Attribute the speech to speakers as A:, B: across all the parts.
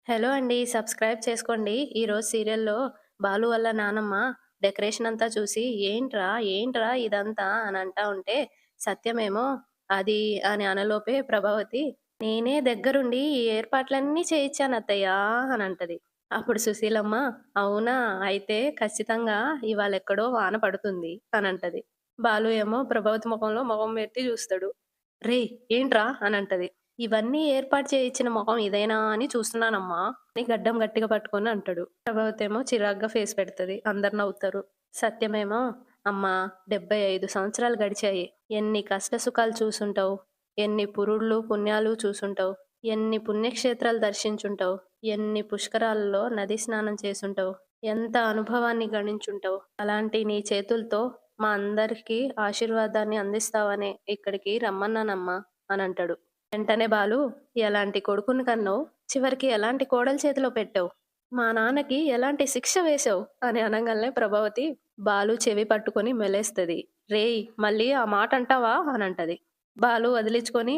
A: Hello అండి. Subscribe చేసుకోండి. ఈరోజు సీరియల్‌లో బాలు వాళ్ళ నానమ్మ డెకరేషన్ అంతా చూసి "ఏంట్రా? ఏంట్రా ఇదంతా" అని అంటా ఉంటే, సత్యమేమో అది అని అనలోపే ప్రభావతి "నేనే దగ్గరుండి ఈ ఏర్పాట్లన్నీ చేయిచ్చానత్తయ్య" అని అంటది. అప్పుడు సుశీలమ్మ "అవునా? అయితే ఖచ్చితంగా ఇవాళెక్కడో వాన పడుతుంది" అని అంటది. బాలు ఏమో ప్రభావతి మొఖంలో మొఖం పెట్టి చూస్తాడు. "రేయ్! ఏంట్రా?" అని అంటది. "ఇవన్నీ ఏర్పాటు చేయించిన మొహం ఇదేనా అని చూస్తున్నానమ్మా" అని గడ్డం గట్టిగా పట్టుకొని అంటాడు. ప్రభావతేమో చిరాగ్గా ఫేస్ పెడతది. అందరు నవ్వుతారు. సత్యమేమో "అమ్మా 75 సంవత్సరాలు గడిచాయి. ఎన్ని కష్ట సుఖాలు చూసుంటావు. ఎన్ని పురుళ్ళు, పుణ్యాలు చూసుంటావు. ఎన్ని పుణ్యక్షేత్రాలు దర్శించుంటావు. ఎన్ని పుష్కరాలలో నది స్నానం చేసుంటావు. ఎంత అనుభవాన్ని గణించుంటావు. అలాంటి నీ చేతులతో మా అందరికీ ఆశీర్వాదాన్ని అందిస్తావనే ఇక్కడికి రమ్మన్నానమ్మా" అనంటాడు. వెంటనే బాలు "ఎలాంటి కొడుకుని కన్నావు? చివరికి ఎలాంటి కోడలు చేతిలో పెట్టావు? మా నాన్నకి ఎలాంటి శిక్ష వేశావు" అని అనంగాల్నే ప్రభావతి బాలు చెవి పట్టుకొని మెలేస్తది. "రేయ్! మళ్ళీ ఆ మాట అంటావా" అనంటది. బాలు వదిలించుకొని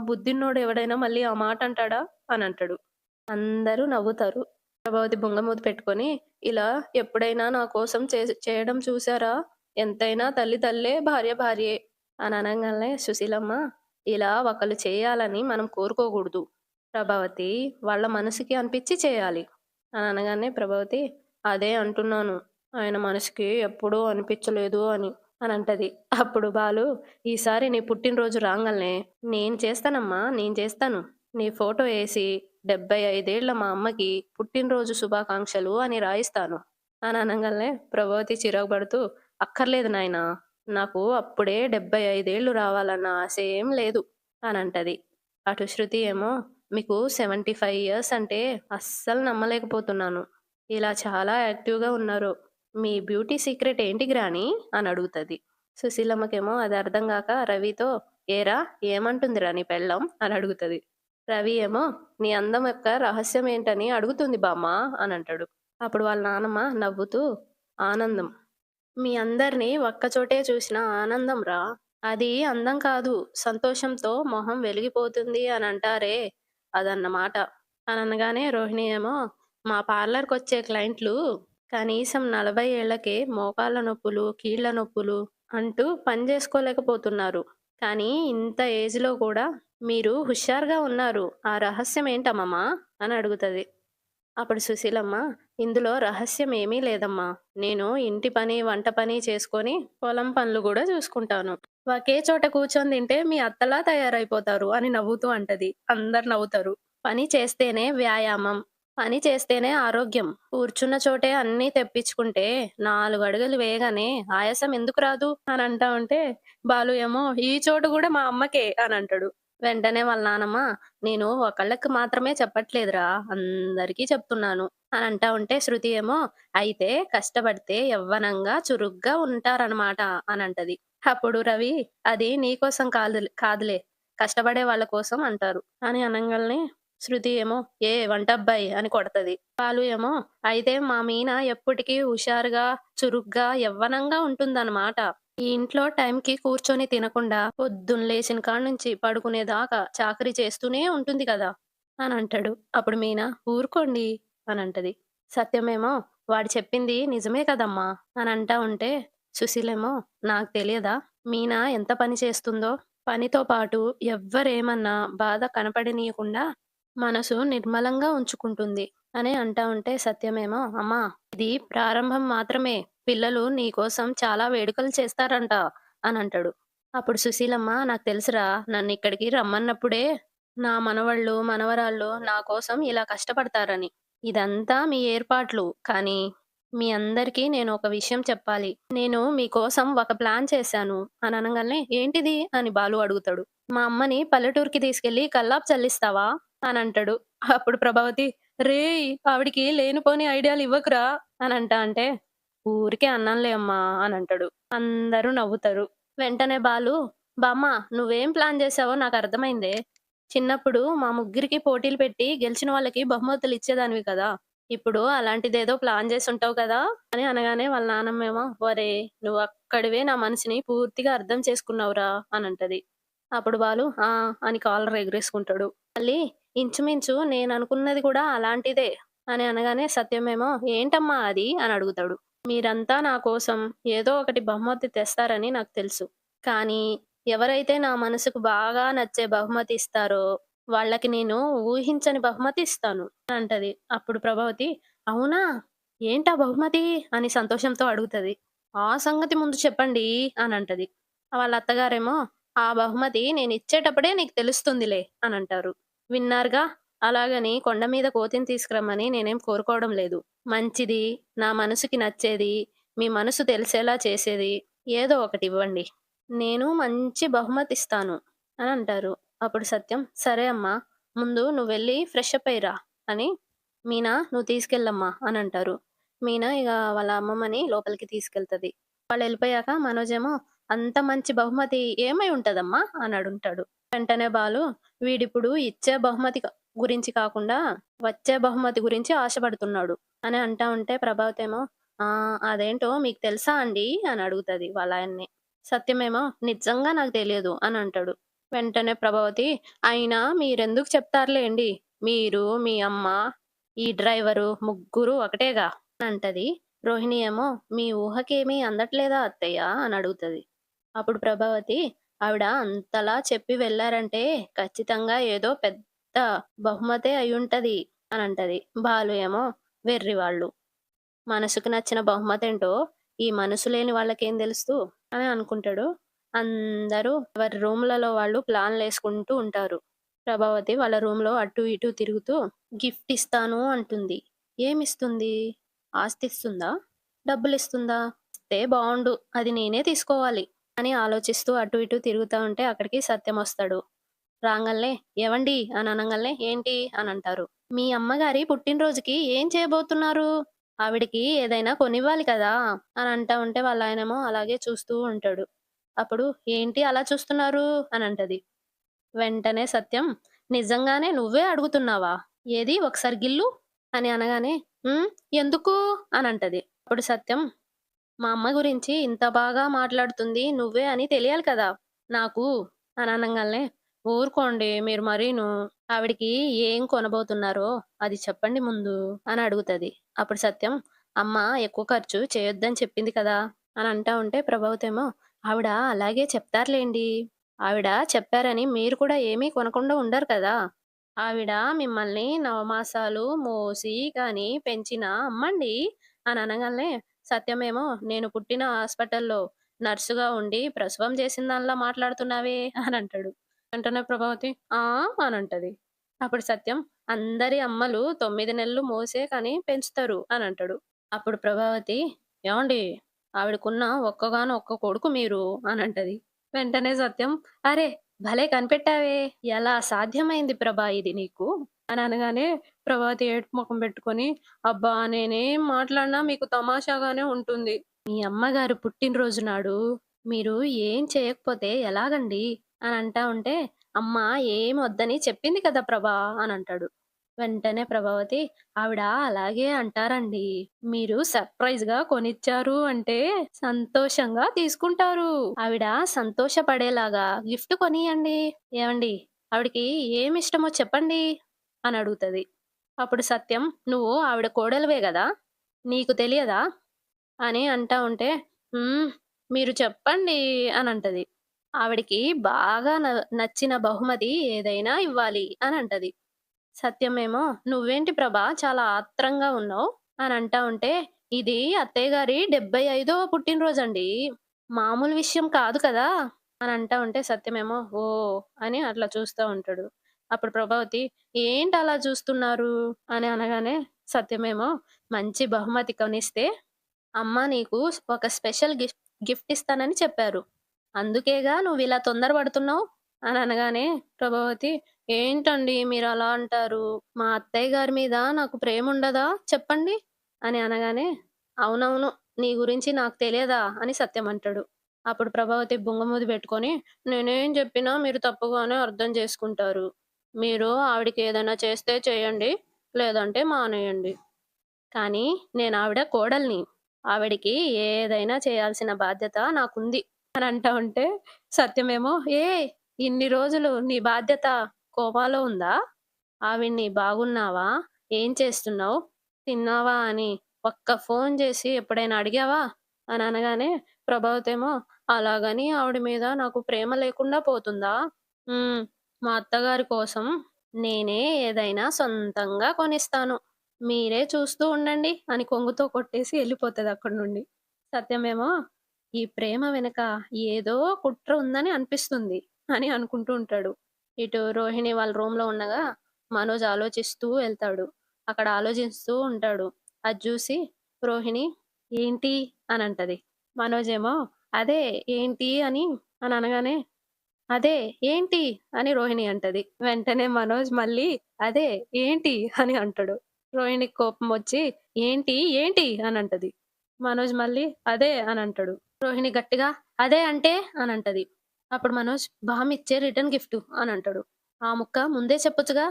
A: బుద్ధిన్నోడు ఎవడైనా మళ్ళీ ఆ మాట అంటాడా అని అంటాడు. అందరూ నవ్వుతారు. ప్రభావతి బుంగమూతి పెట్టుకొని ఇలా ఎప్పుడైనా నా కోసం చేయడం చూసారా? ఎంతైనా తల్లి తల్లే, భార్య భార్యే అని అనంగాల్నే సుశీలమ్మ ఇలా ఒకళ్ళు చేయాలని మనం కోరుకోకూడదు. ప్రభావతి వాళ్ళ మనసుకి అనిపిచ్చి చేయాలి. అని అనగానే ప్రభావతి అదే అంటున్నాను. ఆయన మనసుకి ఎప్పుడూ అనిపించలేదు అని అనంటది. అప్పుడు బాలు ఈసారి నీ పుట్టినరోజు రాంగాల్నే నేను చేస్తానమ్మా నేను చేస్తాను. నీ ఫోటో ఏసి 75 ఏళ్ల మా అమ్మకి పుట్టినరోజు శుభాకాంక్షలు అని రాయిస్తాను. అని అనంగాల్నే ప్రభావతి చిరాకు పడుతూ అక్కర్లేదు నాయనా నాకు అప్పుడే 75 ఏళ్ళు రావాలన్న ఆశ ఏం లేదు అనంటది. అటు శృతి ఏమో మీకు 75 ఇయర్స్ అంటే అస్సలు నమ్మలేకపోతున్నాను. ఇలా చాలా యాక్టివ్‌గా ఉన్నారు. మీ బ్యూటీ సీక్రెట్ ఏంటి గ్రాని? అని అడుగుతది. సుశీలమ్మకేమో అది అర్థం గాక రవితో ఏరా ఏమంటుందిరా నీ పెళ్ళాం? అని అడుగుతది. రవి ఏమో నీ అందం యొక్క రహస్యం ఏంటని అడుగుతుంది బామ్మ అని అంటాడు. అప్పుడు వాళ్ళ నానమ్మ నవ్వుతూ ఆనందం. మీ అందరిని ఒక్కచోటే చూసిన ఆనందంరా. అది అందం కాదు. సంతోషంతో మొహం వెలిగిపోతుంది అని అంటారే అదన్నమాట. అననగానే రోహిణి ఏమో మా పార్లర్‌కొచ్చే క్లయింట్లు కనీసం 40 ఏళ్లకే మోకాళ్ళ నొప్పులు, కీళ్ళ నొప్పులు అంటూ పని జేసుకోలేకపోతున్నారు. కానీ ఇంత ఏజ్‌లో కూడా మీరు హుషారుగా ఉన్నారు. ఆ రహస్యం ఏంటమ్మమ్మా? అని అడుగుతది. అప్పుడు సుశీలమ్మ, "ఇందులో రహస్యం ఏమీ లేదమ్మా. నేను ఇంటి పని, వంట పని చేసుకొని, పొలం పనులు గూడా చూసుకుంటాను. ఒకే చోట కూర్చొని తింటే మీ అత్తలా తయారైపోతారు" అని నవ్వుతూ అంటది. అందరు నవ్వుతారు. "పని చేస్తేనే వ్యాయామం. పని చేస్తేనే ఆరోగ్యం. కూర్చున్న చోటే అన్నీ తెప్పించుకుంటే 4 అడుగులు వేయగానే ఆయాసం ఎందుకు రాదు" అని అంటా ఉంటే, బాలు ఏమో "ఈ చోటు గూడా మా అమ్మకే" అని అంటాడు. వెంటనే వాళ్ళ నానమ్మ నేను ఒకళ్ళకి మాత్రమే చెప్పట్లేదురా అందరికీ చెప్తున్నాను అని అంటా ఉంటే శృతి ఏమో అయితే కష్టపడితే యవ్వనంగా చురుగ్గా ఉంటారనమాట అని అంటది. అప్పుడు రవి అది నీకోసం కాదులే కష్టపడే వాళ్ళ కోసం అంటారు అని అనంగాల్నే శృతి ఏమో ఏ వంటబ్బాయి అని కొడతది. బాలు ఏమో అయితే మా మీన ఎప్పటికీ హుషారుగా చురుగ్గా యవ్వనంగా ఉంటుందన్నమాట. ఈ ఇంట్లో టైంకి కూర్చొని తినకుండా పొద్దున్న లేచిన కాడ్నుంచి పడుకునేదాకా చాకరీ చేస్తూనే ఉంటుంది కదా! అనంటాడు. అప్పుడు మీనా ఊరుకోండి అనంటది. సత్యమేమో వాడు చెప్పింది నిజమే కదమ్మా! అనంటా ఉంటే సుశీలేమో నాకు తెలియదా? మీనా ఎంత పని చేస్తుందో? పనితో పాటు ఎవ్వరేమన్నా బాధ కనపడనీయకుండా మనసు నిర్మలంగా ఉంచుకుంటుంది అని అంటా ఉంటే సత్యమేమో అమ్మా ఇది ప్రారంభం మాత్రమే. పిల్లలు నీకోసం చాలా వేడుకలు చేస్తారంట అనంటాడు. అప్పుడు సుశీలమ్మ నాకు తెలుసురా నన్నిక్కడికి రమ్మన్నప్పుడే నా మనవళ్ళు, మనవరాళ్ళు నా కోసం ఇలా కష్టపడతారని. ఇదంతా మీ ఏర్పాట్లు. కానీ మీ అందరికీ నేను ఒక విషయం చెప్పాలి. నేను మీకోసం ఒక ప్లాన్ చేశాను అని అనంగాల్నే ఏంటిది? అని బాలు అడుగుతాడు. మా అమ్మని పల్లెటూరికి తీసుకెళ్ళి కల్లాపు చల్లిస్తావా? అని అంటాడు. అప్పుడు ప్రభావతి రేయ్! ఆవిడకి లేనిపోని ఐడియాలు ఇవ్వకురా అని అంటే ఊరికే అన్నానులే అమ్మా అని అంటాడు. అందరూ నవ్వుతారు. వెంటనే బాలు బామ్మ నువ్వేం ప్లాన్ చేశావో నాకు అర్థమైందే. చిన్నప్పుడు మా ముగ్గురికి పోటీలు పెట్టి గెలిచిన వాళ్ళకి బహుమతులు ఇచ్చేదానివి కదా! ఇప్పుడు అలాంటిదేదో ప్లాన్ చేసుంటావు కదా! అని అనగానే వాళ్ళ నానమ్మేమో ఒరేయ్! నువ్వక్కడివే నా మనసుని పూర్తిగా అర్థం చేసుకున్నావురా అనంటది. అప్పుడు బాలు ఆ! అని కాలర్ ఎగరేసుకుంటాడు. మళ్ళీ ఇంచుమించు నేననుకున్నది కూడా అలాంటిదే అని అనగానే సత్యమేమో ఏంటమ్మా అది అని అడుగుతాడు. మీరంతా నా కోసం ఏదో ఒకటి బహుమతి తెస్తారని నాకు తెలుసు. కానీ ఎవరైతే నా మనసుకు బాగా నచ్చే బహుమతి ఇస్తారో వాళ్ళకి నేను ఊహించని బహుమతి ఇస్తాను అంటది. అప్పుడు ప్రభావతి అవునా? ఏంటా బహుమతి? అని సంతోషంతో అడుగుతది. ఆ సంగతి ముందు చెప్పండి అనంటది. వాళ్ళ అత్తగారేమో ఆ బహుమతి నేనిచ్చేటప్పుడే నీకు తెలుస్తుందిలే అనంటారు. విన్నారుగా! అలాగని కొండ మీద కోతిని తీసుకురమ్మని నేనేం కోరుకోవడం లేదు. మంచిది, నా మనసుకి నచ్చేది, మీ మనసు తెలిసేలా చేసేది ఏదో ఒకటివ్వండి. నేను మంచి బహుమతిస్తాను అనంటారు. అప్పుడు సత్యం, సరే అమ్మా! ముందు నువ్వెళ్ళి ఫ్రెష్ అప్ అయ్యి రా అని, మీనా నువ్వు తీసుకెళ్ళమ్మా అనంటారు. మీనా ఇగ వాళ్ళ అమ్మమ్మని లోపలికి తీసుకెళ్తది. వాళ్ళెళ్ళిపోయాక మనోజేమో అంత మంచి బహుమతి ఏమై ఉంటదమ్మా? అని అడుగుతాడు. వెంటనే బాలు వీడిప్పుడు ఇచ్చే బహుమతి గురించి కాకుండా వచ్చే బహుమతి గురించి ఆశపడుతున్నాడు అని అంటా ఉంటే ప్రభావతేమో అదేంటో మీకు తెలుసా అండి అని అడుగుతది వాళ్ళాయన్ని. సత్యమేమో నిజంగా నాకు తెలియదు అని అంటాడు. వెంటనే ప్రభావతి అయినా మీరెందుకు చెప్తారులేండి. మీరు, మీ అమ్మ, ఈ డ్రైవరు ముగ్గురు ఒకటేగా అంటది. రోహిణి ఏమో మీ ఊహకేమీ అందట్లేదా అత్తయ్య అని అడుగుతది. అప్పుడు ప్రభావతి ఆవిడ అంతలా చెప్పి వెళ్లారంటే ఖచ్చితంగా ఏదో పెద్ద బహుమతే అయ్యుంటది అనంటది. బాలు ఏమో వెర్రివాళ్ళు. మనసుకు నచ్చిన బహుమతేంటో ఈ మనసు లేని వాళ్ళకేం తెలుస్తు అని అనుకుంటాడు. అందరూ ఎవరి రూమ్‌లలో వాళ్ళు ప్లాన్‌లేసుకుంటూ ఉంటారు. ప్రభావతి వాళ్ళ రూమ్‌లో అటు ఇటు తిరుగుతూ గిఫ్ట్ ఇస్తాను అంటుంది. ఏమిస్తుంది? ఆస్తిస్తుందా? డబ్బులిస్తుందా? ఇస్తే బావుండు. అది నేనే తీసుకోవాలి అని ఆలోచిస్తూ అటు ఇటు తిరుగుతా ఉంటే అక్కడికి సత్యమొస్తాడు. రాంగల్నే "ఏవండీ" అని అనంగాల్నే "ఏంటి?" అనంటారు. "మీ అమ్మగారి పుట్టినరోజుకి ఏం చేయబోతున్నారు? ఆవిడకి ఏదైనా కొనివ్వాలి కదా!" అని అంటా ఉంటే వాళ్ళాయనేమో అలాగే చూస్తూ ఉంటాడు. అప్పుడు "ఏంటి అలా చూస్తున్నారు?" అనంటది. వెంటనే సత్యం "నిజంగానే నువ్వే అడుగుతున్నావా? ఏది ఒకసారి గిల్లు" అని అనగానే "హ్మ్. ఎందుకు?" అనంటది. అప్పుడు సత్యం "మా అమ్మ గురించి ఇంత బాగా మాట్లాడుతుంది నువ్వే అని తెలియాలి కదా! నాకు" అని అనంగాల్నే "ఊరుకోండి మీరు మరీను. ఆవిడకి ఏం కొనబోతున్నారో అది చెప్పండి ముందు" అని అడుగుతది. అప్పుడు సత్యం "అమ్మ ఎక్కువ ఖర్చు చేయొద్దని చెప్పింది కదా!" అని అంటా ఉంటే ప్రభావతేమో "ఆవిడ అలాగే చెప్తారులెండి. ఆవిడ చెప్పారని మీరు కూడా ఏమీ కొనకుండా ఉండరు కదా! ఆవిడ మిమ్మల్ని నవమాసాలు మోసి గాని పెంచిన అమ్మండి" అని అనంగాల్నే సత్యమేమో "నేను పుట్టిన హాస్పిటల్‌లో నర్సుగా ఉండి ప్రసవం చేసిన దానిలా మాట్లాడుతున్నావే" అనంటాడు. వెంటనే ప్రభావతి "ఆ?" అనంటది. అప్పుడు సత్యం "అందరి అమ్మలు 9 నెలలు మోసే కానీ పెంచుతారు" అనంటాడు. అప్పుడు ప్రభావతి "ఏవండీ ఆవిడకున్న ఒక్కగానొక్క కొడుకు మీరు" అనంటది. వెంటనే సత్యం "అరె! భలే కనిపెట్టావే! ఎలా సాధ్యమైంది ప్రభా ఇది నీకు?" అని అనగానే ప్రభావతి ఏడుపు మొఖం పెట్టుకొని "అబ్బా! నేనేం మాట్లాడినా మీకు తమాషాగానే ఉంటుంది. మీ అమ్మగారు పుట్టినరోజు నాడు మీరు ఏం చేయకపోతే ఎలాగండి?" అని అంటా ఉంటే "అమ్మ ఏం వద్దని చెప్పింది కదా ప్రభా" అనంటాడు. వెంటనే ప్రభావతి "ఆవిడ అలాగే అంటారండి. మీరు సర్ప్రైజ్‌గా కొనిచ్చారు అంటే సంతోషంగా తీసుకుంటారు. ఆవిడ సంతోషపడేలాగా గిఫ్ట్ కొనియండి. ఏవండీ ఆవిడకి ఏమిష్టమో చెప్పండి" అని అడుగుతది. అప్పుడు సత్యం "నువ్వు ఆవిడ కోడలివే గదా! నీకు తెలియదా?" అని అంటా ఉంటే "హ్మ్. మీరు చెప్పండి" అనంటది. ఆవిడకి బాగా నచ్చిన బహుమతి ఏదైనా ఇవ్వాలి అనంటది. సత్యమేమో "నువ్వేంటి ప్రభా చాలా ఆత్రంగా ఉన్నావు" అని అంటా ఉంటే "ఇది అత్తయ్య గారి 75వ పుట్టినరోజండి. మామూలు విషయం కాదు కదా!" అని అంటా ఉంటే సత్యమేమో "ఓహ్!" అని అట్లా చూస్తా ఉంటాడు. అప్పుడు ప్రభావతి "ఏంటలా చూస్తున్నారు?" అని అనగానే సత్యమేమో "మంచి బహుమతి కొనిస్తే అమ్మ నీకు ఒక స్పెషల్ గిఫ్ట్ ఇస్తానని చెప్పారు. అందుకేగా నువ్విలా తొందరపడుతున్నావు" అని అనగానే ప్రభావతి "ఏంటండి మీరలా అంటారు? మా అత్తయ్య గారి మీద నాకు ప్రేముండదా చెప్పండి" అని అనగానే "అవునవును. నీ గురించి నాకు తెలియదా" అని సత్యం అంటాడు. అప్పుడు ప్రభావతి బుంగమూతి పెట్టుకొని "నేనేం చెప్పినా మీరు తప్పుగానే అర్థం చేసుకుంటారు. మీరు ఆవిడకి ఏదైనా చేస్తే చేయండి. లేదంటే మానేయండి. కానీ నేనావిడ కోడలిని. ఆవిడకి ఏదైనా చేయాల్సిన బాధ్యత నాకుంది" అని అంటా ఉంటే సత్యమేమో "ఏయ్! ఇన్ని రోజులు నీ బాధ్యత కోమాలో ఉందా? ఆవిడ్ని "బాగున్నావా? ఏం చేస్తున్నావు? తిన్నావా?" అని ఒక్క ఫోను జేసి ఎప్పుడైనా అడిగావా? అని అనగానే ప్రభావతి ఏమో అలాగని ఆవిడ మీద నాకు ప్రేమ లేకుండా పోతుందా? హ్మ్. మా అత్తగారి కోసం నేనే ఏదైనా సొంతంగా కొనిస్తాను. మీరే చూస్తూ ఉండండి అని కొంగుతో కొట్టేసి ఎళ్ళిపోతది అక్కడి నుండి. సత్యమేమో ఈ ప్రేమ వెనక ఏదో కుట్ర ఉందని అనిపిస్తుంది అని అనుకుంటూ ఉంటాడు. ఇటు రోహిణి వాళ్ళ రూమ్‌లో ఉండగా మనోజ్ ఆలోచిస్తూ ఎళ్తాడు. అక్కడ ఆలోచిస్తూ ఉంటాడు. అది జూసి రోహిణి ఏంటి అనంటది. మనోజేమో అదే ఏంటి అని అనగానే అదే ఏంటి? అని రోహిణి అంటది. వెంటనే మనోజ్ మళ్ళీ అదే ఏంటి? అని అంటాడు. రోహిణికి కోపమొచ్చి ఏంటి? ఏంటి? అనంటది. మనోజ్ మళ్ళీ అదే అనంటాడు. రోహిణి గట్టిగా అదే అంటే? అనంటది. అప్పుడు మనోజ్ బామిచ్చే రిటర్న్ గిఫ్టు అనంటాడు. ఆ ముక్క ముందే చెప్పొచ్చుగా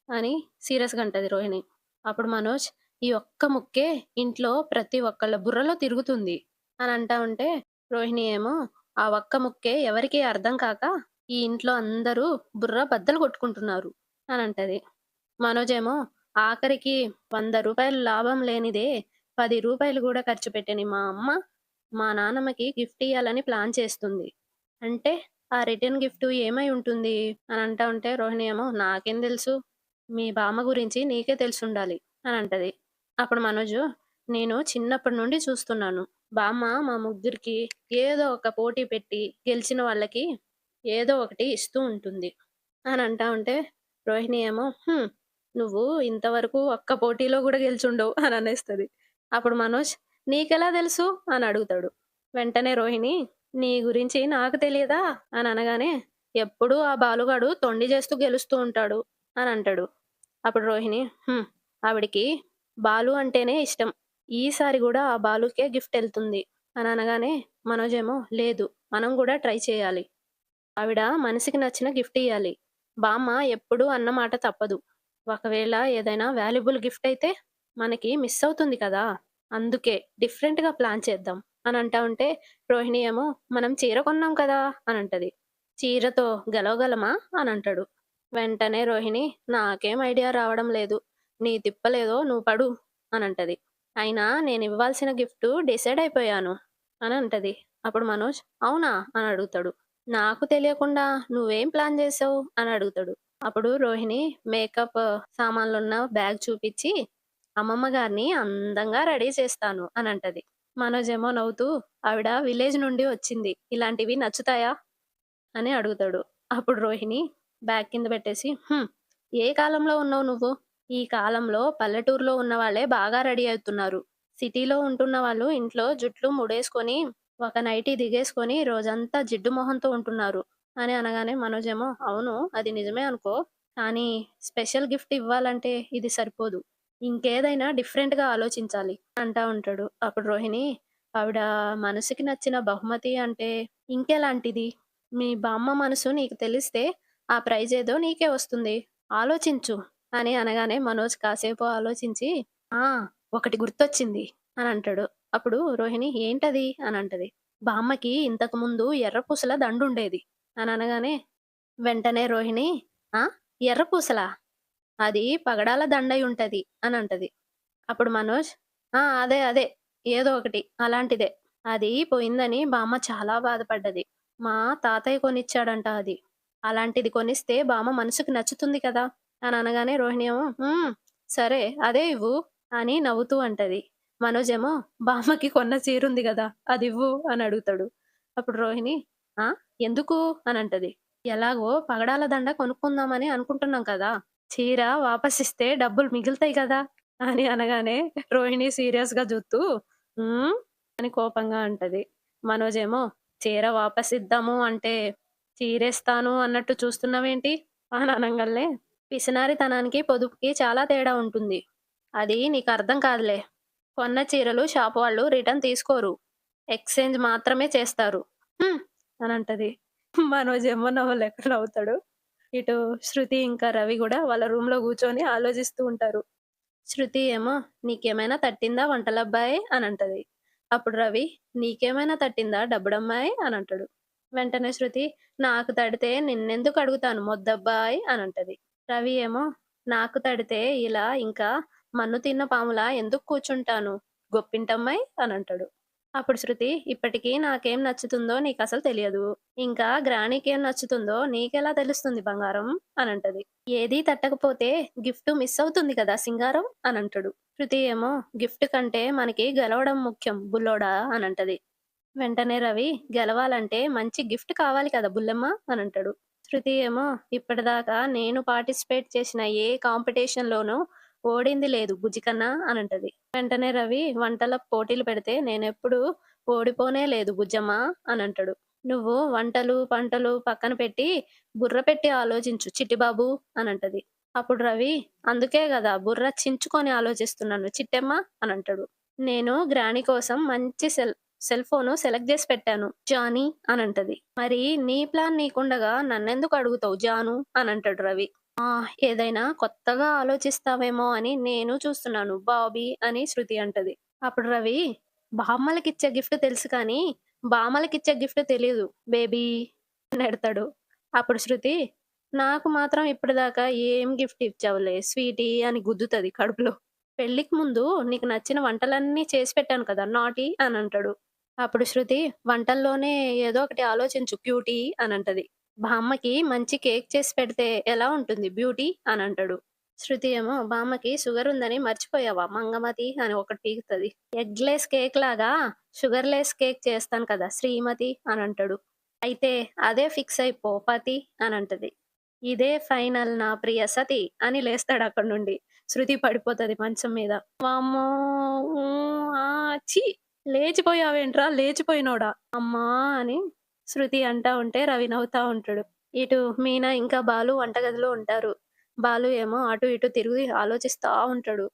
A: అని సీరియస్‌గా అంటది రోహిణి. అప్పుడు మనోజ్ ఈ ఒక్క ముక్కే ఇంట్లో ప్రతి ఒక్కళ్ళ బుర్రలో తిరుగుతుంది అని అంటా ఉంటే రోహిణి ఏమో ఆ ఒక్క ముక్కే ఎవరికీ అర్థం కాక, ఈ ఇంట్లో అందరూ బుర్ర బద్దలు కొట్టుకుంటున్నారు అనంటది. మనోజేమో ఆఖరికి రూ. 100 లాభం లేనిదే రూ. 10 గూడా ఖర్చు పెట్టని మా అమ్మ, మా నాన్నమ్మకి గిఫ్ట్ ఇయ్యాలని ప్లాన్ చేస్తుంది. అంటే ఆ రిటర్న్ గిఫ్ట్ ఏమై ఉంటుంది అని అంటా ఉంటే రోహిణి ఏమో నాకేం తెలుసు? మీ బామ్మ గురించి నీకే తెలిసుండాలి అని అంటది. అప్పుడు మనోజు నేను చిన్నప్పటి నుండి చూస్తున్నాను. బామ్మ మా ముగ్గురికి ఏదో ఒక పోటీ పెట్టి గెలిచిన వాళ్ళకి ఏదో ఒకటి ఇస్తూ ఉంటుంది అని అంటా ఉంటే రోహిణి ఏమో నువ్వు ఇంతవరకు ఒక్క పోటీలో గూడా గెలిచుండవు అని అనేస్తది. అప్పుడు మనోజ్ నీకెలా తెలుసు అని అడుగుతాడు. వెంటనే రోహిణి నీ గురించి నాకు తెలియదా అని అనగానే ఎప్పుడూ ఆ బాలుగాడు తొండి చేస్తూ గెలుస్తూ ఉంటాడు అని అంటాడు. అప్పుడు రోహిణి ఆవిడకి బాలు అంటేనే ఇష్టం. ఈసారి గూడా ఆ బాలుకే గిఫ్ట్ ఎళ్తుంది అని అనగానే మనోజేమో లేదు మనం గూడా ట్రై చేయాలి. ఆవిడ మనసుకి నచ్చిన గిఫ్ట్ ఇయ్యాలి. బామ్మ ఎప్పుడూ అన్న మాట తప్పదు. ఒకవేళ ఏదైనా వాల్యుబుల్ గిఫ్ట్ అయితే మనకి మిస్ అవుతుంది కదా! అందుకే డిఫరెంట్‌గా ప్లాన్ చేద్దాం అని అంటా ఉంటే రోహిణి ఏమో మనం చీర కొన్నాం కదా! అనంటది. చీరతో గెలవగలమా? అనంటాడు. వెంటనే రోహిణి నాకేం ఐడియా రావడం లేదు. నీ తిప్పలేదో నువ్వు పడు అనంటది. అయినా నేనివ్వాల్సిన గిఫ్టు డిసైడ్ అయిపోయాను అనంటది. అప్పుడు మనోజ్ అవునా? అని అడుగుతాడు. నాకు తెలియకుండా నువ్వేం ప్లాన్ చేసావు? అని అడుగుతాడు. అప్పుడు రోహిణి మేకప్ సామాన్లున్న బ్యాగ్ చూపిచ్చి, అమ్మమ్మ గారిని అందంగా రెడీ చేస్తాను అనంటది. మనోజేమో నవ్వుతూ, ఆవిడ విలేజ్ నుండి వచ్చింది. ఇలాంటివి నచ్చుతాయా? అని అడుగుతాడు. అప్పుడు రోహిణి బ్యాగ్ కింద పెట్టేసి, ఏ కాలంలో ఉన్నావు నువ్వు? ఈ కాలంలో పల్లెటూరులో ఉన్నవాళ్ళే బాగా రెడీ అవుతున్నారు. సిటీలో ఉంటున్న వాళ్ళు ఇంట్లో జుట్లు ముడేసుకొని, ఒక నైటీ దిగేసుకొని రోజంతా జిడ్డు మొహంతో ఉంటున్నారు. అని అనగానే మనోజేమో, అవును అది నిజమే అనుకో. కానీ స్పెషల్ గిఫ్ట్ ఇవ్వాలంటే ఇది సరిపోదు. ఇంకేదైనా డిఫరెంట్‌గా ఆలోచించాలి అంటా ఉంటాడు. అప్పుడు రోహిణి, ఆవిడ మనసుకి నచ్చిన బహుమతి అంటే ఇంకెలాంటిది? మీ బామ్మ మనసు నీకు తెలిస్తే ఆ ప్రైజేదో నీకే వస్తుంది. ఆలోచించు అని అనగానే మనోజ్ కాసేపు ఆలోచించి, ఆ! ఒకటి గుర్తొచ్చింది అనంటాడు. అప్పుడు రోహిణి ఏంటది? అనంటది. బామ్మకి ఇంతకుముందు ఎర్ర పూసల దండుండేది అననగానే వెంటనే రోహిణి ఆ! ఎర్ర పూసలా? అది పగడాల దండయుంటది అనంటది. అప్పుడు మనోజ్ ఆ! అదే. ఏదో ఒకటి అలాంటిదే. అది పోయిందని బామ్మ చాలా బాధపడ్డది. మా తాతయ్య కొనిచ్చాడంట అది. అలాంటిది కొనిస్తే బామ్మ మనసుకి నచ్చుతుంది కదా! అని అనగానే రోహిణి ఏమో సరే అదే ఇవ్వు అని నవ్వుతూ అంటది. మనోజ్ ఏమో బామ్మకి కొన్న చీరుంది గదా! అదివ్వు అని అడుగుతాడు. అప్పుడు రోహిణి ఆ! ఎందుకు అనంటది. ఎలాగో పగడాల దండ కొనుక్కుందామని అనుకుంటున్నాం కదా! చీర వాపసిస్తే డబ్బులు మిగులుతాయి కదా! అని అనగానే రోహిణి సీరియస్‌గా జూత్తూ హ్మ్. అని కోపంగా అంటది. మనోజేమో చీర వాపసిద్దాము అంటే చీరేస్తాను అన్నట్టు చూస్తున్నావేంటి? అని అనంగాల్నే పిసినారితనానికి, పొదుపుకి చాలా తేడా ఉంటుంది. అది నీకర్థం కాదులే. కొన్న చీరలు షాపు వాళ్ళు రిటర్న్ తీసుకోరు. ఎక్స్‌చేంజ్ మాత్రమే చేస్తారు. హ్మ్. అనంటది. మనోజేమో నవ్వలేక నవ్వుతాడు. ఇటు శృతి ఇంకా రవి గూడా వాళ్ళ రూమ్‌లో గూర్చొని ఆలోచిస్తూ ఉంటారు. శృతి ఏమో "నీకేమైనా తట్టిందా వంటలబ్బాయ్" అనంటది. అప్పుడు రవి "నీకేమైనా తట్టిందా డబ్బుడమ్మాయ్" అనంటాడు. వెంటనే శృతి "నాకు తడితే నిన్నెందుకు అడుగుతాను మొద్దబ్బాయ్" అనంటది. రవి ఏమో నాకు తడితే ఇలా ఇంకా మన్ను తిన్న పాములా ఎందుకు కూర్చుంటాను గొప్పింటమ్మాయి అనంటాడు. అప్పుడు శృతి, ఇప్పటికి నాకేం నచ్చుతుందో నీకసలు తెలియదు. ఇంకా గ్రానీకేం నచ్చుతుందో నీకెలా తెలుస్తుంది బంగారం అనంటది. ఏదీ తట్టకపోతే గిఫ్ట్ మిస్ అవుతుంది కదా సింగారం అనంటాడు. శృతి ఏమో, గిఫ్ట్ కంటే మనకి గెలవడం ముఖ్యం బుల్లోడా అనంటది. వెంటనే రవి, గెలవాలంటే మంచి గిఫ్ట్ కావాలి కదా బుల్లెమ్మ అనంటాడు. శృతి ఏమో, ఇప్పటిదాకా నేను పార్టిసిపేట్ చేసిన ఏ కాంపిటీషన్‌లోనూ ఓడింది లేదు బుజ్జికన్నా అనంటది. వెంటనే రవి, వంటల పోటీలు పెడితే నేనెప్పుడూ ఓడిపోనే లేదు బుజ్జమ్మ అనంటాడు. నువ్వు వంటలు, పంటలు పక్కన పెట్టి బుర్ర పెట్టి ఆలోచించు చిట్టిబాబు అనంటది. అప్పుడు రవి, అందుకే గదా బుర్ర చించుకొని ఆలోచిస్తున్నాను చిట్టెమ్మ అనంటాడు. నేను గ్రాని కోసం మంచి సెల్ ఫోను సెలెక్ట్ జేసి పెట్టాను జానీ అనంటది. మరి నీ ప్లాన్ నీకుండగా నన్నెందుకు అడుగుతావు జాను అనంటాడు రవి. ఆ! ఏదైనా కొత్తగా ఆలోచిస్తావేమో అని నేను చూస్తున్నాను బాబీ అని శృతి అంటది. అప్పుడు రవి, బామ్మలకిచ్చే గిఫ్ట్ తెలుసు కానీ, బామలకిచ్చే గిఫ్ట్ తెలీదు బేబీ నెడతాడు. అప్పుడు శృతి, నాకు మాత్రం ఇప్పటిదాకా ఏం గిఫ్ట్ ఇచ్చావులే స్వీటీ అని గుద్దుతది కడుపులో. పెళ్ళికి ముందు నీకు నచ్చిన వంటలన్నీ చేసి పెట్టాను కదా నాటీ అనంటాడు. అప్పుడు శృతి, వంటల్లోనే ఏదో ఒకటి ఆలోచించు క్యూటీ అనంటది. బామ్మకి మంచి కేక్ చేసి పెడితే ఎలా ఉంటుంది బ్యూటీ అనంటాడు. శృతి ఏమో, బామ్మకి షుగర్ ఉందని మర్చిపోయావా మంగమతి అని ఒకటి పీకుతది. ఎగ్‌లెస్ కేక్ లాగా షుగర్‌లెస్ కేక్ చేస్తాను కదా శ్రీమతి అనంటాడు. అయితే అదే ఫిక్స్ అయిపో పతి అనంటది. ఇదే ఫైనల్ నా ప్రియ సతి అని లేస్తాడక్కడి నుండి. శృతి పడిపోతది మంచం మీద. వామ్మో! ఊ ఆ! ఛీ! లేచిపోయావేంట్రా లేచిపోయినోడా! అమ్మా! అని శృతి అంటా ఉంటే రవి నవ్వుతా ఉంటాడు. ఇటు మీనా ఇంకా బాలు వంటగదిలో ఉంటారు. బాలు ఏమో అటు ఇటు తిరిగి ఆలోచిస్తా ఉంటాడు.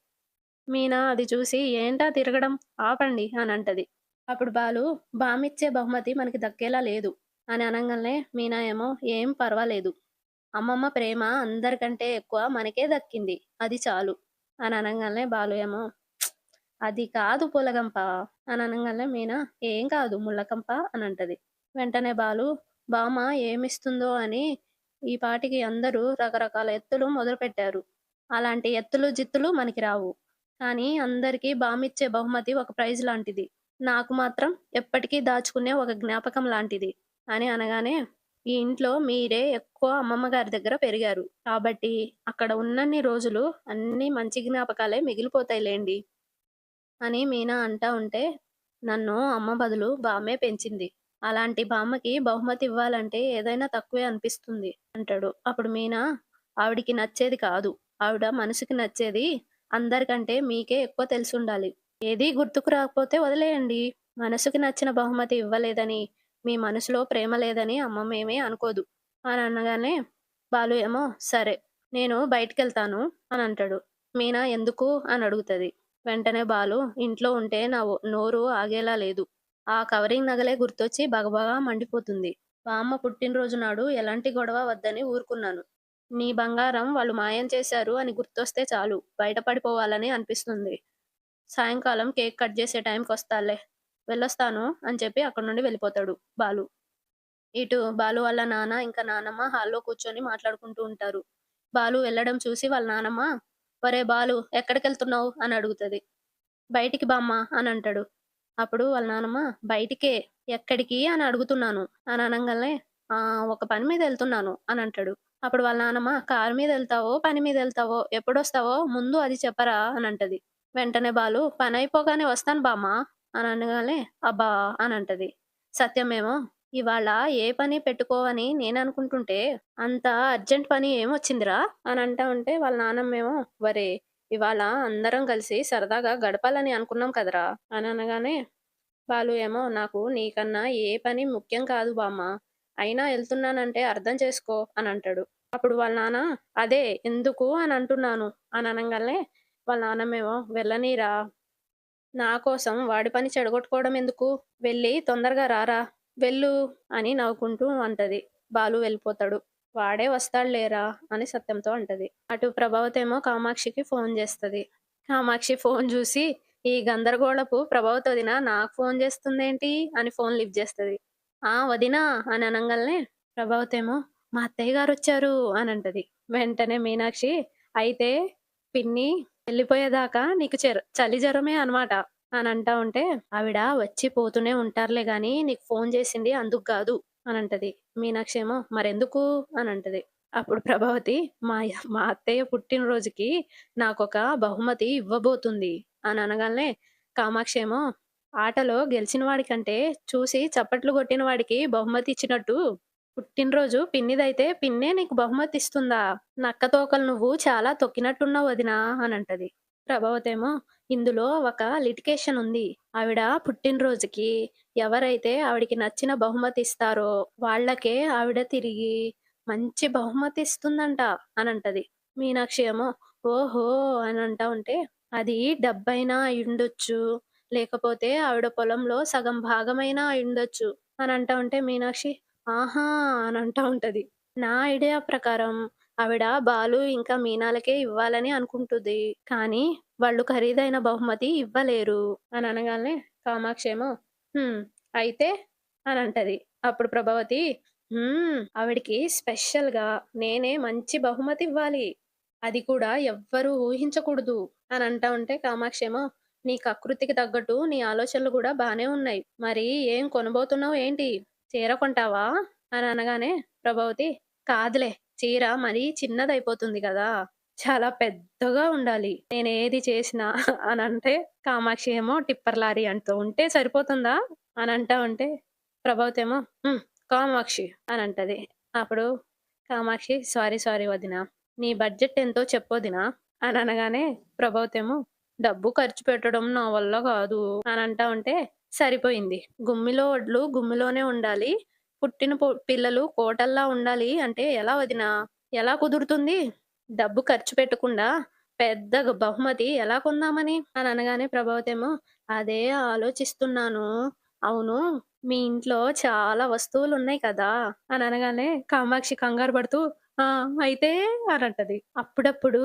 A: మీనా అది చూసి ఏంటా తిరగడం ఆపండి అని అంటది. అప్పుడు బాలు, బామిచ్చే బహుమతి మనకి దక్కేలా లేదు అని అనంగానే మీనా ఏమో, ఏం పర్వాలేదు, అమ్మమ్మ ప్రేమ అందరికంటే ఎక్కువ మనకే దక్కింది అది చాలు అని అనంగానే బాలు ఏమో, అది కాదు పులగంప అని అనంగానే మీనా, ఏం కాదు ముళ్ళకంప అని అంటది. వెంటనే బాలు, బామ్మ ఏమిస్తుందో అని ఈ పాటికి అందరూ రకరకాల ఎత్తులు మొదలుపెట్టారు. అలాంటి ఎత్తులు జిత్తులు మనకి రావు. కానీ అందరికీ బామిచ్చే బహుమతి ఒక ప్రైజ్ లాంటిది. నాకు మాత్రం ఎప్పటికీ దాచుకునే ఒక జ్ఞాపకం లాంటిది అని అనగానే, ఈ ఇంట్లో మీరే ఎక్కువ అమ్మమ్మ గారి దగ్గర పెరిగారు. కాబట్టి అక్కడ ఉన్నన్ని రోజులు అన్నీ మంచి జ్ఞాపకాలే మిగిలిపోతాయిలెండి అని మీనా అంటా ఉంటే, నన్ను అమ్మ బదులు బామ్మే పెంచింది. అలాంటి బామ్మకి బహుమతి ఇవ్వాలంటే ఏదైనా తక్కువే అనిపిస్తుంది అంటాడు. అప్పుడు మీనా, ఆవిడకి నచ్చేది కాదు. ఆవిడ మనసుకి నచ్చేది అందరికంటే మీకే ఎక్కువ తెలిసుండాలి. ఏదీ గుర్తుకు రాకపోతే వదిలేయండి. మనసుకి నచ్చిన బహుమతి ఇవ్వలేదని, మీ మనసులో ప్రేమ లేదని అమ్మమ్మేమీ అనుకోదు అని అనగానే, బాలు ఏమో సరే నేను బయటికెళ్తాను అని అంటాడు. మీనా ఎందుకు అని అడుగుతది. వెంటనే బాలు, ఇంట్లో ఉంటే నా నోరు ఆగేలా లేదు. ఆ కవరింగ్ నగలే గుర్తొచ్చి భగభగా మండిపోతుంది. బామ్మ పుట్టినరోజు నాడు ఎలాంటి గొడవ వద్దని ఊరుకున్నాను. నీ బంగారం వాళ్ళు మాయం చేశారు అని గుర్తొస్తే చాలు బయట పడిపోవాలని అనిపిస్తుంది. సాయంకాలం కేక్ కట్ చేసే టైంకొస్తాలే. వెళ్ళొస్తాను అని చెప్పి అక్కడి నుండి వెళ్ళిపోతాడు బాలు. ఇటు బాలు వాళ్ళ నాన్న ఇంకా నానమ్మ హాల్‌లో కూర్చొని మాట్లాడుకుంటూ ఉంటారు. బాలు వెళ్ళడం చూసి వాళ్ళ నానమ్మ, "ఒరేయ్ బాలు ఎక్కడికెళ్తున్నావు?" అని అడుగుతది. "బయటికి బామ్మ" అని అంటాడు. అప్పుడు వాళ్ళ నానమ్మ, "బయటికే ఎక్కడికి అని అడుగుతున్నాను" అని అనంగానే, ఒక పని మీద ఎళ్తున్నాను" అని అంటాడు. అప్పుడు వాళ్ళ నానమ్మ, "కారు మీద ఎళ్తావో, పని మీద ఎళ్తావో, ఎప్పుడొస్తావో ముందు అది చెప్పరా" అని అంటది. వెంటనే బాలు, "పనైపోగానే వస్తాను బామ్మ" అని అనగానే, "అబ్బా" అని అంటది. సత్యమేమో, "ఇవాళ ఏ పని పెట్టుకోవని నేననుకుంటుంటే, అంత అర్జెంట్ పని ఏమొచ్చిందిరా?" అని అంటా ఉంటే వాళ్ళ నాన్నమ్మేమో, "ఒరేయ్! ఇవాళ అందరం కలిసి సరదాగా గడపాలని అనుకున్నాం కదరా!" అని అనగానే, బాలు ఏమో, "నాకు నీకన్నా ఏ పని ముఖ్యం కాదు బామ్మ. అయినా ఎళ్తున్నానంటే అర్థం చేసుకో" అని అంటాడు. అప్పుడు వాళ్ళ నాన్న, "అదే ఎందుకు అని అంటున్నాను" అని అనంగాల్నే వాళ్ళ నాన్నమ్మేమో, "వెళ్ళనీరా, నా కోసం వాడి పని చెడగొట్టుకోవడం ఎందుకు? వెళ్ళి తొందరగా రారా, వెళ్ళు" అని నవ్వుకుంటూ అంటది. బాలు వెళ్ళిపోతాడు. "వాడే వస్తాడులేరా" అని సత్యంతో అంటది. అటు ప్రభావతేమో కామాక్షికి ఫోను జేస్తది. కామాక్షి ఫోను జూసి, ఈ గందరగోళపు ప్రభావతి వదిన నాకు ఫోను జేస్తుందేంటి అని ఫోను లిఫ్ట్ జేస్తది. "ఆ! వదినా" అని అనంగాల్నే ప్రభావతేమో, "మా అత్తయ్య గారొచ్చారు" అనంటది. వెంటనే మీనాక్షి, అయితే పిన్ని వెళ్ళిపోయేదాకా నీకు చలి జరమే అనమాట అనంటా ఉంటే, ఆవిడ వచ్చి పోతూనే ఉంటారులే గానీ, నీకు ఫోను చేసింది అందుకు గాదు అనంటది. మీనాక్షి ఏమో మరెందుకు అనంటది. అప్పుడు ప్రభావతి మా అత్తయ్య పుట్టినరోజుకి నాకొక బహుమతి ఇవ్వబోతుంది అని అనగాలనే, కామాక్షి ఏమో ఆటలో గెలిచిన వాడికంటే చూసి చప్పట్లు కొట్టిన వాడికి బహుమతి ఇచ్చినట్టు పుట్టినరోజు పిన్నిదైతే పిన్నే నీకు బహుమతిస్తుందా? నక్క తోకలు నువ్వు చాలా తొక్కినట్టున్నావు వదినా అనంటది. ప్రభావతేమో ఇందులో ఒక లిటికేషన్ ఉంది. ఆవిడ పుట్టినరోజుకి ఎవరైతే ఆవిడకి నచ్చిన బహుమతి ఇస్తారో వాళ్ళకే ఆవిడ తిరిగి మంచి బహుమతి ఇస్తుందంట అనంటది. మీనాక్షి ఏమో ఓహో! అని అంటా ఉంటే అది డబ్బైనా అయ్యుండొచ్చు. లేకపోతే ఆవిడ పొలంలో సగం భాగమైనా అయ్యుండొచ్చు అని అంటా ఉంటే మీనాక్షి ఆహా! అని అంటా ఉంటది. నా ఐడియా ప్రకారం ఆవిడ బాలు ఇంకా మీనాలకే ఇవ్వాలని అనుకుంటుంది. కానీ వాళ్ళు ఖరీదైన బహుమతి ఇవ్వలేరు అని అనగానే కామాక్షి ఏమో హ్మ్. అయితే అని అంటది. అప్పుడు ప్రభావతి ఆవిడకి స్పెషల్‌గా నేనే మంచి బహుమతి ఇవ్వాలి. అది కూడా ఎవ్వరు ఊహించకూడదు అని అంటా ఉంటే కామాక్షి ఏమో నీ కకృతికి తగ్గట్టు నీ ఆలోచనలు గూడా బానే ఉన్నాయి. మరి ఏం కొనబోతున్నావు ఏంటి? చీర కొంటావా? అని అనగానే ప్రభావతి కాదులే చీర మరీ చిన్నదయిపోతుంది గదా! చాలా పెద్దగా ఉండాలి. నేనేది చేసినా అనంటే కామాక్షి ఏమో టిప్పర్ లారీ అంటూ ఉంటే సరిపోతుందా? అనంటా ఉంటే ప్రభావతి ఏమో హ్మ్. కామాక్షి అనంటది. అప్పుడు కామాక్షి సారీ సారీ వదిన. నీ బడ్జెట్ ఎంతో చెప్పొదినా అని అనగానే ప్రభావతి ఏమో డబ్బు ఖర్చు పెట్టడం నా వల్ల కాదు అని అంటా ఉంటే సరిపోయింది. గుమ్మిలో ఒడ్లు గుమ్మిలోనే ఉండాలి. పుట్టిన పిల్లలు కోటల్లా ఉండాలి అంటే ఎలా వదినా? ఎలా కుదురుతుంది? డబ్బు ఖర్చు పెట్టకుండా పెద్ద బహుమతి ఎలా కొందామని? అని అనగానే ప్రభావతి ఏమో అదే ఆలోచిస్తున్నాను. అవును మీ ఇంట్లో చాలా వస్తువులున్నాయి కదా! అని అనగానే కామాక్షి కంగారు పడుతూ ఆ! అయితే అనంటది. అప్పుడప్పుడు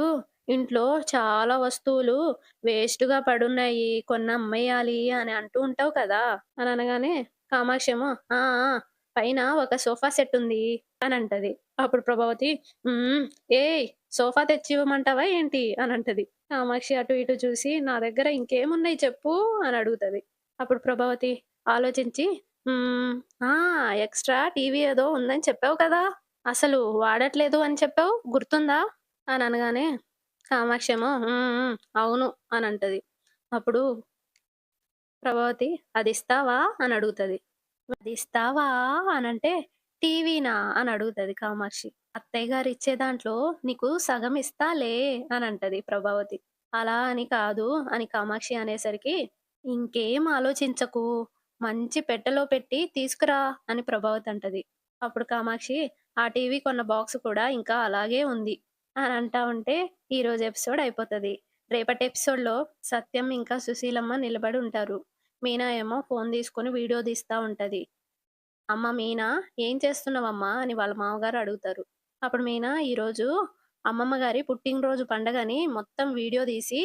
A: ఇంట్లో చాలా వస్తువులు వేస్ట్‌గా పడున్నాయి. కొన్ని అమ్మేయాలి అని అంటూ ఉంటావు కదా! అని అనగానే కామాక్షి ఏమో ఆ! ఆ! పైన ఒక సోఫా సెట్ ఉంది అని అంటది. అప్పుడు ప్రభావతి హ్మ్. ఏయ్! సోఫా తెచ్చివ్వమంటావా ఏంటి? అని అంటది. కామాక్షి అటు ఇటు చూసి నా దగ్గర ఇంకేమున్నాయి చెప్పు అని అడుగుతది. అప్పుడు ప్రభావతి ఆలోచించి హ్మ్. ఆ! ఎక్స్‌ట్రా టీవీ ఏదో ఉందని చెప్పావు కదా! అసలు వాడట్లేదు అని చెప్పావు గుర్తుందా? అని అనగానే కామాక్షి ఏమో హ్మ్. హ్మ్. అవును అని అంటది. అప్పుడు ప్రభావతి అదిస్తావా? అని అడుగుతది. అదిస్తావా? అనంటే టీవీనా? అని అడుగుతది కామాక్షి. అత్తయ్య గారిచ్చే దాంట్లో నీకు సగం ఇస్తాలే అనంటది ప్రభావతి. అలా అని కాదు అని కామాక్షి అనేసరికి ఇంకేం ఆలోచించకు. మంచి పెట్టెలో పెట్టి తీసుకురా అని ప్రభావతి అంటది. అప్పుడు కామాక్షి ఆ టీవీ కొన్న బాక్స్ కూడా ఇంకా అలాగే ఉంది అని అంటా ఉంటే ఈరోజు ఎపిసోడ్ అయిపోతది. రేపటి ఎపిసోడ్‌లో సత్యం ఇంకా సుశీలమ్మ నిలబడి ఉంటారు. మీనా ఏమో ఫోను తీసుకొని వీడియో తీస్తా ఉంటది. "అమ్మ మీనా ఏం చేస్తున్నావమ్మా?" అని వాళ్ళ మామగారు అడుగుతారు. అప్పుడు మీనా ఈరోజు అమ్మమ్మ గారి పుట్టినరోజు పండగని మొత్తం వీడియో తీసి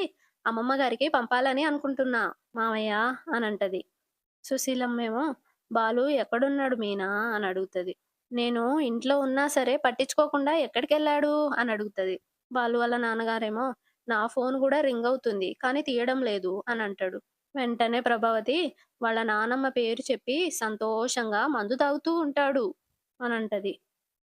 A: అమ్మమ్మ గారికి పంపాలని అనుకుంటున్నా మావయ్య అనంటది. సుశీలమ్మేమో "బాలు ఎక్కడున్నాడు మీనా?" అని అడుగుతది. "నేను ఇంట్లో ఉన్నా సరే పట్టించుకోకుండా ఎక్కడికెళ్ళాడు?" అని అడుగుతది. బాలు వాళ్ళ నాన్నగారేమో "నా ఫోను గూడా రింగ్ అవుతుంది. కానీ తీయడం లేదు" అని అంటాడు. వెంటనే ప్రభావతి వాళ్ళ నానమ్మ పేరు చెప్పి సంతోషంగా మందు తాగుతూ ఉంటాడు అనంటది.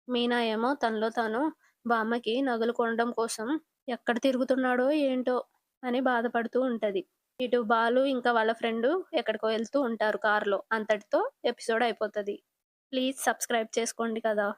A: మీనా ఏమో తనలో తాను బామ్మకి నగలు కొనడం కోసం ఎక్కడ తిరుగుతున్నాడో ఏంటో అని బాధపడుతూ ఉంటది. ఇటు బాలు ఇంకా వాళ్ళ ఫ్రెండు ఎక్కడికో వెళ్తూ ఉంటారు కార్‌లో. అంతటితో ఎపిసోడ్ అయిపోతది. ప్లీజ్ సబ్స్క్రైబ్ చేసుకోండి కదా!